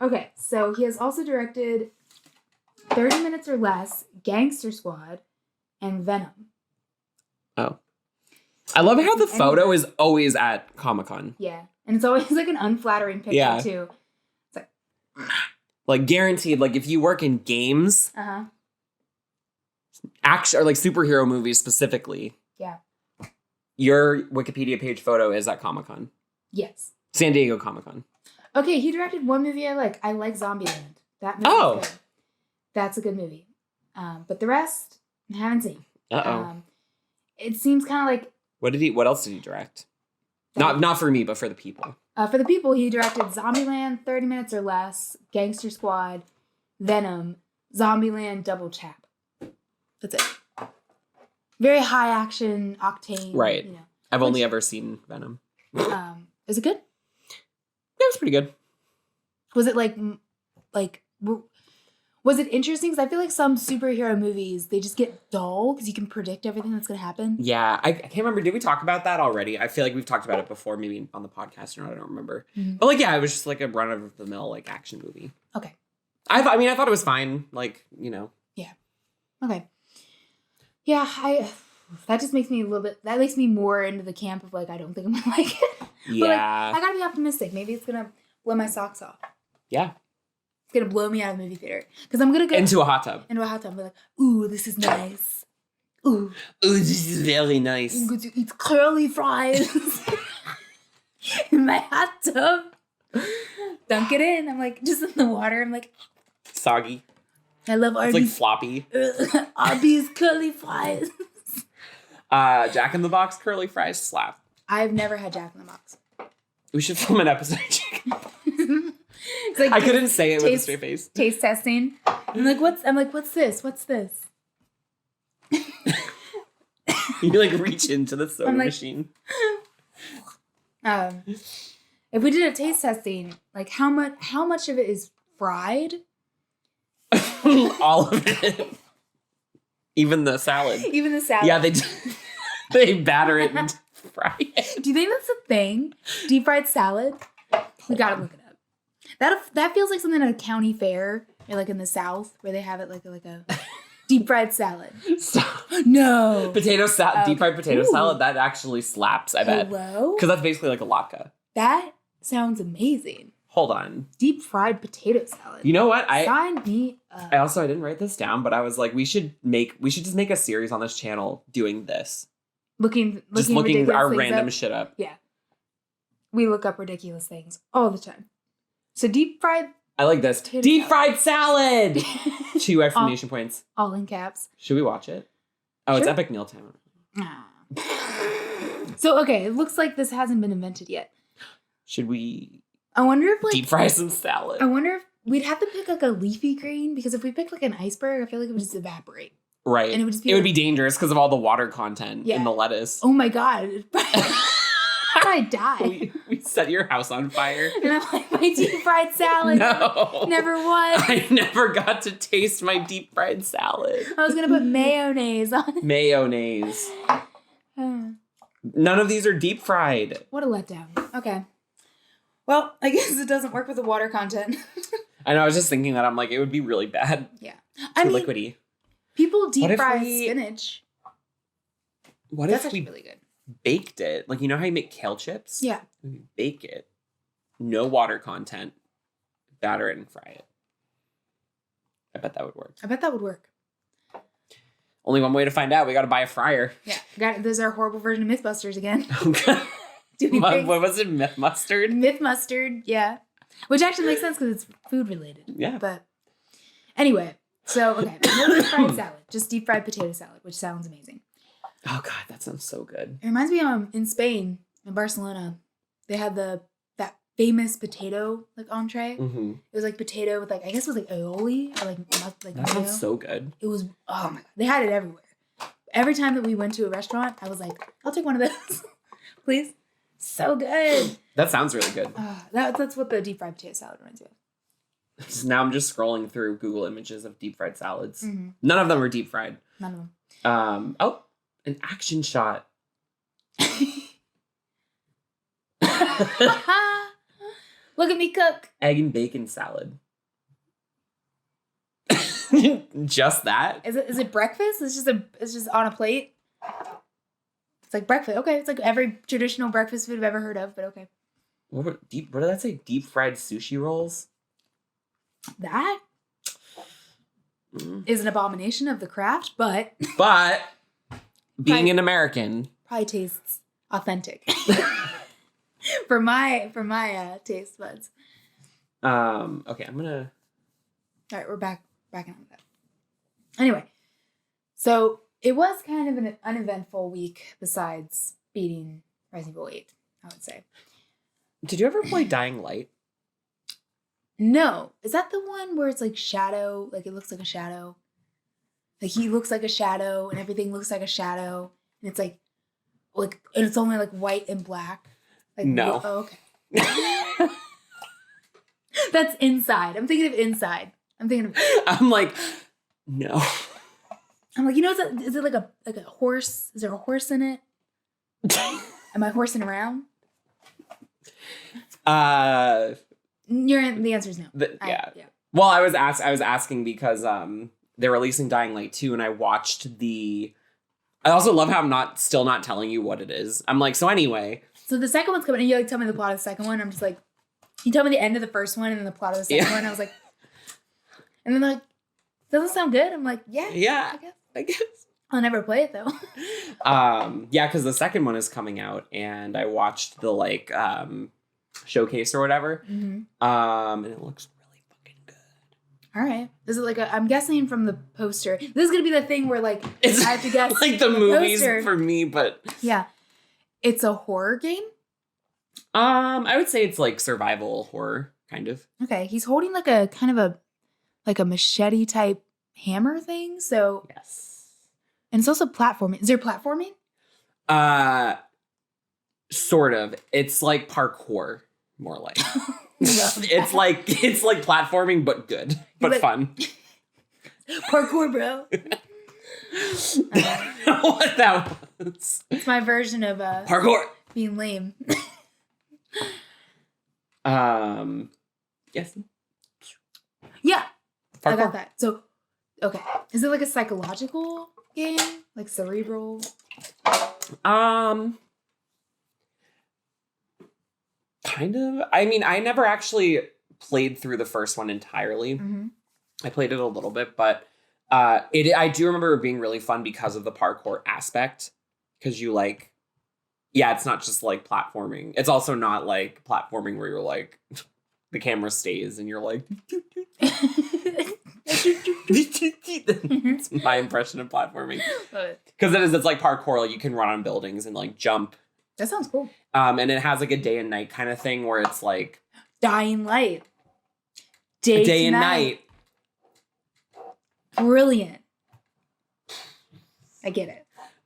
Okay, so he has also directed 30 Minutes or Less, Gangster Squad, and Venom. Oh. I love how the photo is always at Comic-Con. Yeah. And it's always like an unflattering picture too. It's like guaranteed, like if you work in games, action or like superhero movies specifically. Yeah. Your Wikipedia page photo is at Comic-Con. Yes. San Diego Comic-Con. Okay, he directed one movie I like. I like Zombieland. That movie is good. That's a good movie. But the rest, I haven't seen. It seems kind of like. What else did he direct? Not for me, but for the people. For the people, he directed Zombieland, 30 Minutes or Less, Gangster Squad, Venom, Zombieland, Double Tap. That's it. Very high action, octane. Right. I've only ever seen Venom. Is it good? Yeah, it was pretty good. Was it was it interesting? Because I feel like some superhero movies, they just get dull because you can predict everything that's going to happen. Yeah. I can't remember. Did we talk about that already? I feel like we've talked about it before, maybe on the podcast or not. I don't remember. Mm-hmm. But it was just like a run-of-the-mill action movie. Okay. I thought it was fine. Yeah. Okay. Yeah, that just makes me that makes me more into the camp of I don't think I'm going to like it. Yeah. But I got to be optimistic. Maybe it's going to blow my socks off. Yeah. It's going to blow me out of the movie theater. Because I'm going to go... Into a hot tub. Into a hot tub. And be like, ooh, this is nice. Ooh. Ooh, this is very nice. I'm going to eat curly fries in my hot tub. Dunk it in. I'm like, just in the water. I'm like... Soggy. I love Arby's. It's like floppy. Arby's curly fries. Jack in the Box curly fries slap. I've never had Jack in the Box. We should film an episode. Like, I couldn't say it with a straight face. Taste testing. I'm like, what's this? What's this? You like reach into the soda machine. If we did a taste testing, like how much of it is fried? All of it. Even the salad. Even the salad. Yeah, they batter it and fry it. Do you think that's a thing? Deep fried salad? We gotta look it up. That feels like something at a county fair, or like in the South, where they have it like a deep fried salad. No. Deep fried potato salad, that actually slaps, I bet. Hello? Because that's basically like a latke. That sounds amazing. Hold on. Deep fried potato salad. You know what? Sign me up. I didn't write this down, but I was like, we should just make a series on this channel doing this. Looking our random shit up. Yeah. We look up ridiculous things all the time. So deep fried. I like this. Deep fried salad. 2 exclamation points. All in caps. Should we watch it? Oh, sure. It's epic mealtime. So, okay, it looks like this hasn't been invented yet. Should we... I wonder if deep fry some salad. I wonder if we'd have to pick like a leafy green, because if we picked like an iceberg, I feel like it would just evaporate. Right. And it would just be would be dangerous because of all the water content in the lettuce. Oh my God. I'd die. We set your house on fire. And I'm like, my deep fried salad. No. Never was. I never got to taste my deep fried salad. I was going to put mayonnaise on it. Mayonnaise. None of these are deep fried. What a letdown. Okay. Well, I guess it doesn't work with the water content. I know, I was just thinking that. I'm like, it would be really bad. Yeah. Too liquidy. People deep fry spinach. That's actually really good. Baked it? Like, you know how you make kale chips? Yeah. We bake it. No water content. Batter it and fry it. I bet that would work. Only one way to find out. We got to buy a fryer. Yeah. There's our horrible version of Mythbusters again. Okay. What was it? Myth mustard? Myth mustard, yeah. Which actually makes sense because it's food related. Yeah. But anyway, so, okay. No deep fried salad. Just deep fried potato salad, which sounds amazing. Oh, God. That sounds so good. It reminds me in Spain, in Barcelona, they had that famous potato like entree. Mm-hmm. It was like potato with like, I guess it was like aioli or like that sounds so good. It was, oh my God. They had it everywhere. Every time that we went to a restaurant, I was like, I'll take one of those. Please. So good. That sounds really good. That's what the deep fried potato salad reminds me of. Now I'm just scrolling through Google images of deep fried salads. Mm-hmm. None of them are deep fried. None of them. An action shot. Look at me cook. Egg and bacon salad. Just that? Is it breakfast? It's just on a plate. It's like breakfast. Okay, it's like every traditional breakfast food I've ever heard of, but okay. What did that say? Deep fried sushi rolls? That is an abomination of the craft, but being an American probably tastes authentic for my taste buds. Okay, I'm gonna. All right, we're back on that. Anyway, so it was kind of an uneventful week besides beating Resident Evil 8, I would say. Did you ever play Dying Light? No. Is that the one where it's like shadow? Like it looks like a shadow? Like he looks like a shadow and everything looks like a shadow. And it's like and it's only like white and black. Like, no. Oh, okay. That's Inside. I'm thinking of Inside. I'm like, no. I'm like, is it like a horse? Is there a horse in it? Am I horsing around? The answer is no. Yeah. Well, I was asking because they're releasing Dying Light 2, and I watched I also love how I'm still not telling you what it is. I'm like, so anyway. So the second one's coming, and you like tell me the plot of the second one. I'm just like, You told me the end of the first one and then the plot of the second one. I was like, and then like, doesn't sound good. I'm like, yeah. I guess. I'll never play it though. Yeah, because the second one is coming out, and I watched the like showcase or whatever. And it looks really fucking good. All right. Is it like I'm guessing from the poster. This is gonna be the thing where like I have to guess like the movies poster. For me, but yeah, it's a horror game. I would say it's like survival horror, kind of. Okay, he's holding like a kind of a machete type hammer thing. So yes, and it's also platforming. Is there platforming? Sort of. It's like parkour, more like. it's like platforming, but good, but like, fun. Parkour, bro. I don't know what that was. It's my version of parkour being lame. Yes. Yeah. Parkour. I got that. So, okay. Is it like a psychological game? Like cerebral? Kind of. I mean, I never actually played through the first one entirely. I played it a little bit, but I do remember it being really fun because of the parkour aspect. Because you like, yeah, it's not just like platforming. It's also not like platforming where you're like, the camera stays and you're like, it's my impression of platforming. Because it's like parkour, like you can run on buildings and like jump. That sounds cool. And it has like a day and night kind of thing where it's like Dying Light. Day and night. Brilliant. I get it.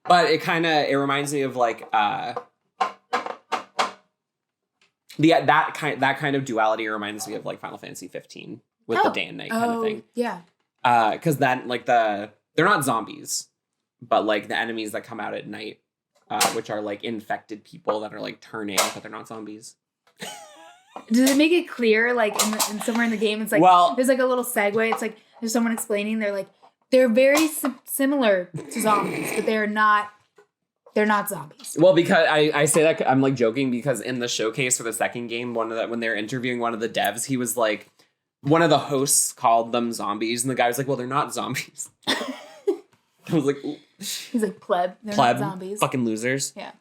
But it reminds me of like that kind of duality reminds me of like Final Fantasy 15 with the day and night kind of thing. Yeah. Because then like they're not zombies, but like the enemies that come out at night, which are like infected people that are like turning, but they're not zombies. Does it make it clear, like in somewhere in the game, it's like there's like a little segue. It's like there's someone explaining. They're like they're very similar to zombies, but they're not zombies. Well, because I say that I'm like joking because in the showcase for the second game, when they're interviewing one of the devs, he was like, one of the hosts called them zombies, and the guy was like, "Well, they're not zombies." I was like, ooh. He's like pleb. They're not zombies. Fucking losers. Yeah,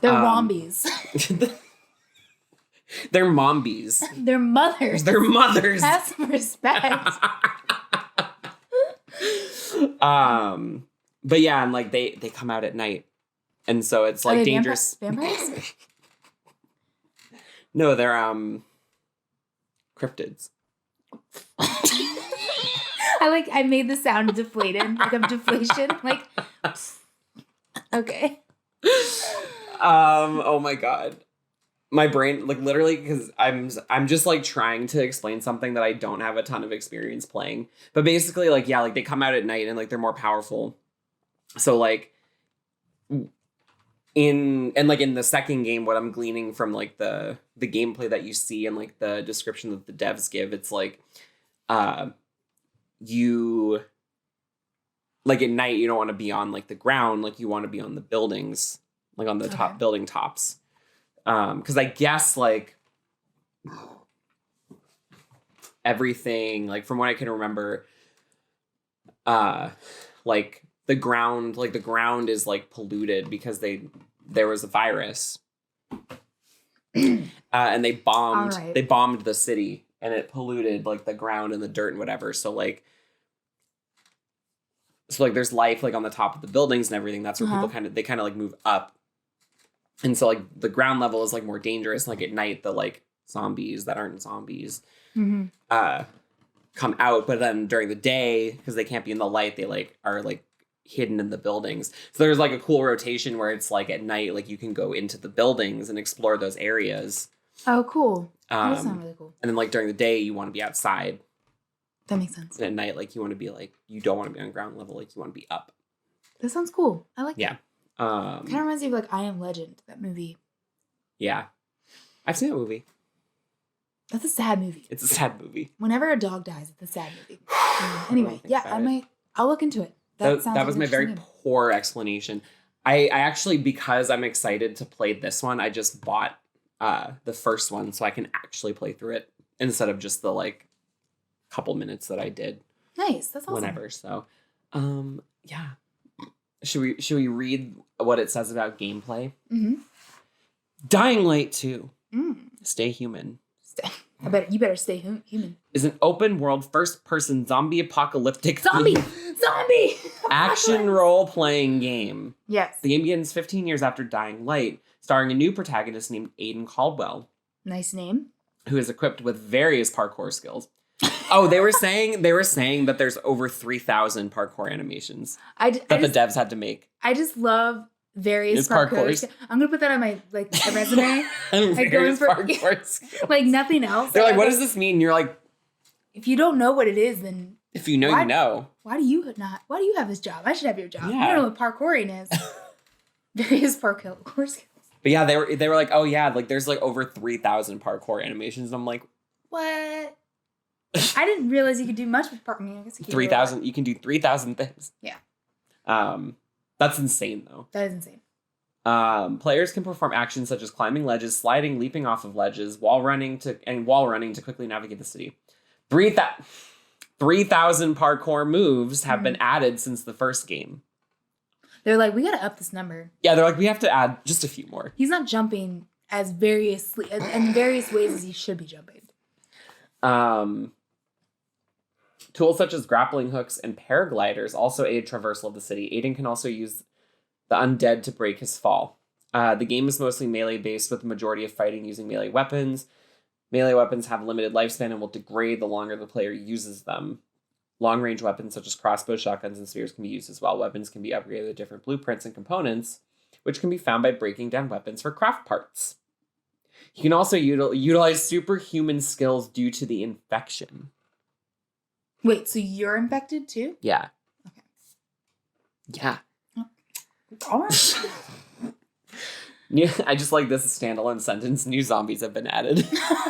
they're wombies. They're mombies. They're mothers. They're mothers. Have some respect. But yeah, and like they come out at night, and so it's like dangerous. Vampires? No, they're cryptids. I made the sound deflated, like of deflation, like. Okay. Oh my god. My brain, like literally, because I'm just like trying to explain something that I don't have a ton of experience playing. But basically, like, yeah, like they come out at night and like they're more powerful. So like in the second game, what I'm gleaning from like the gameplay that you see and like the description that the devs give, it's like you like at night you don't want to be on like the ground, like you want to be on the buildings, like on the top building tops. Because I guess like everything, like from what I can remember, like the ground is like polluted because there was a virus, and they bombed the city and it polluted like the ground and the dirt and whatever. So like there's life like on the top of the buildings and everything. That's where people kind of like move up. And so, like, the ground level is, like, more dangerous. Like, at night, the, like, zombies that aren't zombies come out. But then during the day, because they can't be in the light, they, like, are, like, hidden in the buildings. So there's, like, a cool rotation where it's, like, at night, like, you can go into the buildings and explore those areas. Oh, cool. That sounds really cool. And then, like, during the day, you want to be outside. That makes sense. And at night, like, you want to be, like, you don't want to be on ground level. Like, you want to be up. That sounds cool. I like that. Yeah. Kind of reminds me of like I Am Legend, that movie. Yeah. I've seen that movie. That's a sad movie. It's a sad movie. Whenever a dog dies, it's a sad movie. Anyway, yeah, I'll look into it. That was my very poor explanation. I actually, because I'm excited to play this one, I just bought the first one so I can actually play through it instead of just the like couple minutes that I did. Nice. That's awesome. Whenever. So, yeah. Should we read what it says about gameplay? Mm-hmm. Dying Light 2. Stay human. You better stay human. Is an open world first person zombie apocalyptic zombie action role playing game. Yes. The game begins 15 years after Dying Light, starring a new protagonist named Aiden Caldwell. Nice name. Who is equipped with various parkour skills. Oh, they were saying that there's over 3,000 parkour animations the devs had to make. I just love various parkour. I'm gonna put that on my resume. Like going for parkour skills. Like nothing else. They're like, what does this mean? And you're like, if you don't know what it is, then if you know, you know. Why do you have this job? I should have your job. Yeah. I don't know what parkouring is. Various parkour skills. But yeah, they were like, oh yeah, like there's like over 3,000 parkour animations. And I'm like, what? I didn't realize you could do much with parkour. I guess 3,000. You can do 3,000 things. Yeah. That's insane though. That is insane. Players can perform actions such as climbing ledges, sliding, leaping off of ledges, wall running to quickly navigate the city. 3,000 parkour moves have been added since the first game. They're like, we gotta up this number. Yeah, they're like, we have to add just a few more. He's not jumping in various ways as he should be jumping. Tools such as grappling hooks and paragliders also aid traversal of the city. Aiden can also use the undead to break his fall. The game is mostly melee-based, with the majority of fighting using melee weapons. Melee weapons have limited lifespan and will degrade the longer the player uses them. Long-range weapons such as crossbows, shotguns, and spears can be used as well. Weapons can be upgraded with different blueprints and components, which can be found by breaking down weapons for craft parts. You can also utilize superhuman skills due to the infection. Wait, so you're infected too? Yeah. Okay. Yeah. All right. Yeah, I just like this standalone sentence. New zombies have been added.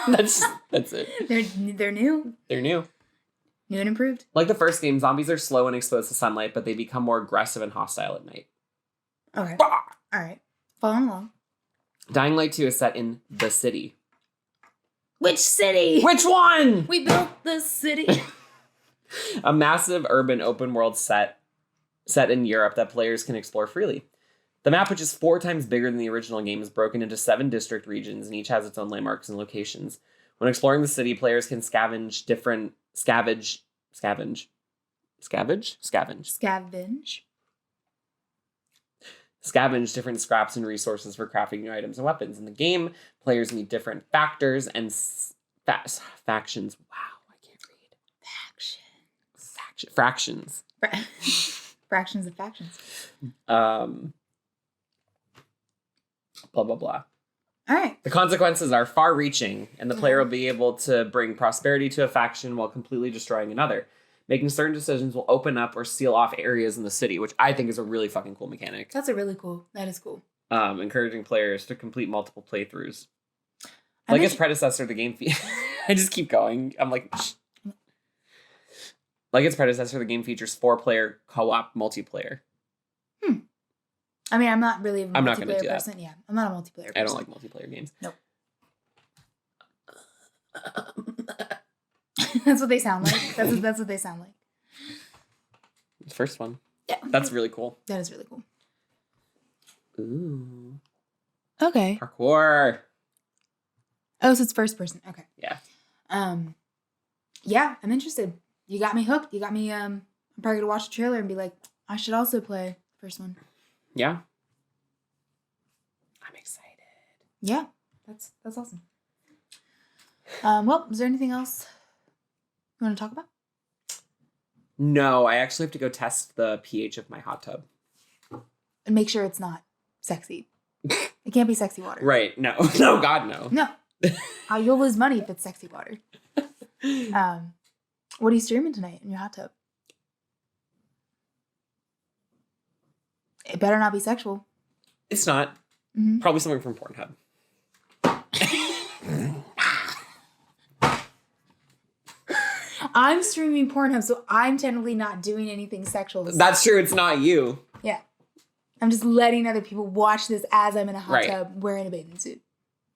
That's it. They're new. They're new. New and improved. Like the first game, zombies are slow and exposed to sunlight, but they become more aggressive and hostile at night. Okay. All right. Following along. Dying Light 2 is set in the city. Which city? Which one? We built the city. A massive urban open world set in Europe that players can explore freely. The map, which is 4 times bigger than the original game, is broken into 7 district regions, and each has its own landmarks and locations. When exploring the city, players can scavenge different scraps and resources for crafting new items and weapons. In the game, players meet different factors and factions. Wow, I can't read. Fractions. Fractions of factions. Blah, blah, blah. All right. The consequences are far-reaching, and the player will be able to bring prosperity to a faction while completely destroying another. Making certain decisions will open up or seal off areas in the city, which I think is a really fucking cool mechanic. That is cool. Encouraging players to complete multiple playthroughs. Like its predecessor, the game... I just keep going. I'm like... Shh. Like its predecessor, the game features 4-player co-op multiplayer. I mean, I'm not really a I'm not gonna multiplayer do person. that. Yeah, I'm not a multiplayer person. I don't like multiplayer games. Nope. That's what they sound like. That's what they sound like. The first one. Yeah. That's really cool. That is really cool. Ooh. Okay. Parkour. Oh, so it's first person. Okay. Yeah. Yeah, I'm interested. You got me hooked. You got me, I'm probably gonna watch the trailer and be like, I should also play the first one. Yeah. I'm excited. Yeah. That's awesome. Well, is there anything else you want to talk about? No, I actually have to go test the pH of my hot tub. And make sure it's not sexy. It can't be sexy water. Right. No. No, God, no. No. You'll lose money if it's sexy water. What are you streaming tonight in your hot tub? It better not be sexual. It's not. Mm-hmm. Probably something from Pornhub. I'm streaming Pornhub, so I'm technically not doing anything sexual. That's true. It's not you. Yeah. I'm just letting other people watch this as I'm in a hot tub wearing a bathing suit.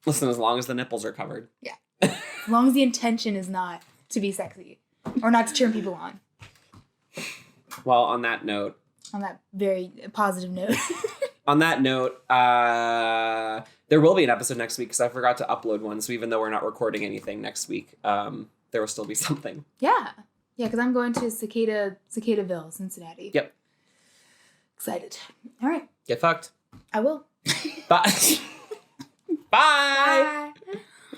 Listen, as long as the nipples are covered. Yeah. As long as the intention is not to be sexy or not to turn people on. Well, on that note. On that very positive note. On that note, there will be an episode next week because I forgot to upload one. So even though we're not recording anything next week, there will still be something. Yeah. Yeah, because I'm going to Cicadaville, Cincinnati. Yep. Excited. All right. Get fucked. I will. Bye. Bye. Bye.